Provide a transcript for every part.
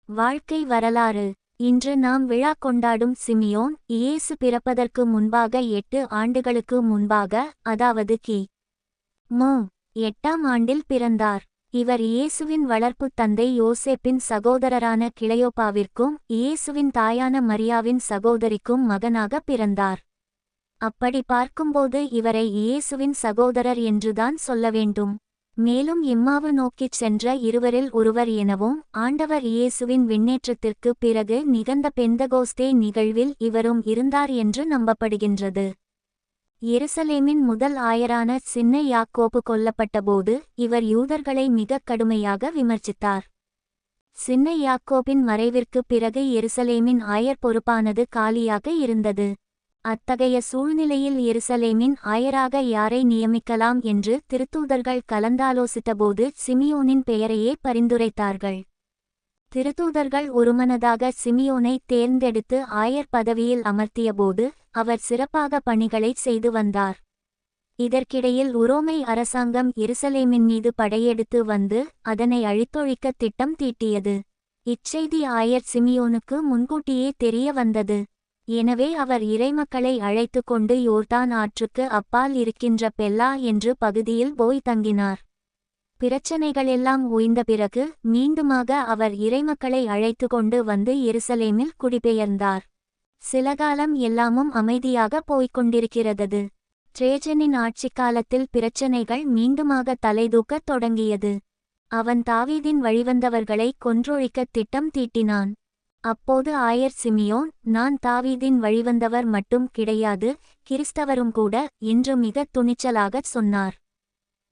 வாழ்க்கை வரலாறு. இன்று நாம் விழா கொண்டாடும் சிமியோன் இயேசு பிறப்பதற்கு முன்பாக 8 ஆண்டுகளுக்கு முன்பாக, அதாவது கி.மு. 8ஆம் ஆண்டில் பிறந்தார். இவர் இயேசுவின் வளர்ப்புத் தந்தை யோசேப்பின் சகோதரரான கிளையோப்பாவிற்கும் இயேசுவின் தாயான மரியாவின் சகோதரிக்கும் மகனாக பிறந்தார். அப்படி பார்க்கும்போது இவரை இயேசுவின் சகோதரர் என்றுதான் சொல்ல வேண்டும். மேலும் எம்மாவு நோக்கிச் சென்ற இருவரில் ஒருவர் எனவும், ஆண்டவர் இயேசுவின் விண்ணேற்றத்திற்கு பிறகு நிகழ்ந்த பெந்தகோஸ்தே நிகழ்வில் இவரும் இருந்தார் என்று நம்பப்படுகின்றது. எருசலேமின் முதல் ஆயரான சின்ன யாக்கோபு கொல்லப்பட்டபோது இவர் யூதர்களை மிகக் கடுமையாக விமர்சித்தார். சின்ன யாக்கோபின் மறைவிற்கு பிறகு எருசலேமின் ஆயர் பொறுப்பானது காலியாக இருந்தது. அத்தகைய சூழ்நிலையில் எருசலேமின் ஆயராக யாரை நியமிக்கலாம் என்று திருத்தூதர்கள் கலந்தாலோசித்தபோது சிமியோனின் பெயரையே பரிந்துரைத்தார்கள். திருத்தூதர்கள் ஒருமனதாக சிமியோனை தேர்ந்தெடுத்து ஆயர் பதவியில் அமர்த்தியபோது அவர் சிறப்பாக பணிகளை செய்து வந்தார். இதற்கிடையில் உரோமை அரசாங்கம் எருசலேமின் மீது படையெடுத்து வந்து அதனை அழித்தொழிக்க திட்டம் தீட்டியது. இச்செய்தி ஆயர் சிமியோனுக்கு முன்கூட்டியே தெரிய வந்தது. எனவே அவர் இறைமக்களை அழைத்து கொண்டு யோர்தான் ஆற்றுக்கு அப்பால் இருக்கின்ற பெல்லா என்று பகுதியில் போய் தங்கினார். பிரச்சனைகளெல்லாம் ஓய்ந்த பிறகு மீண்டுமாக அவர் இறைமக்களை அழைத்து கொண்டு வந்து எருசலேமில் குடிபெயர்ந்தார். சில காலம் எல்லாமும் அமைதியாக போய்கொண்டிருக்கிறது. ட்ரேஜனின் ஆட்சிக்காலத்தில் பிரச்சனைகள் மீண்டுமாக தலைதூக்கத் தொடங்கியது. அவன் தாவீதின் வழிவந்தவர்களை கொன்றொழிக்க திட்டம் தீட்டினான். அப்போது ஆயர் சிமியோன், நான் தாவீதின் வழிவந்தவர் மட்டும் கிடையாது, கிறிஸ்தவரும் கூட என்று மிக துணிச்சலாகச் சொன்னார்.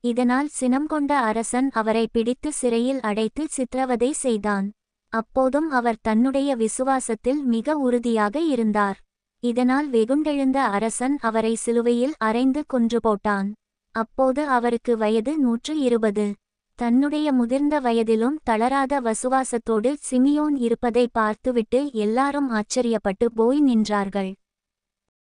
இதனால் சினம் கொண்ட அரசன் அவரை பிடித்து சிறையில் அடைத்து சித்திரவதை செய்தான். அப்போதும் அவர் தன்னுடைய விசுவாசத்தில் மிக உறுதியாக இருந்தார். இதனால் வெகுண்டெழுந்த அரசன் அவரை சிலுவையில் அறைந்து கொன்று போட்டான். அப்போது அவருக்கு வயது 120. தன்னுடைய முதிர்ந்த வயதிலும் தளராத விசுவாசத்தோடு சிமியோன் இருப்பதை பார்த்துவிட்டு எல்லாரும் ஆச்சரியப்பட்டு போய் நின்றார்கள்.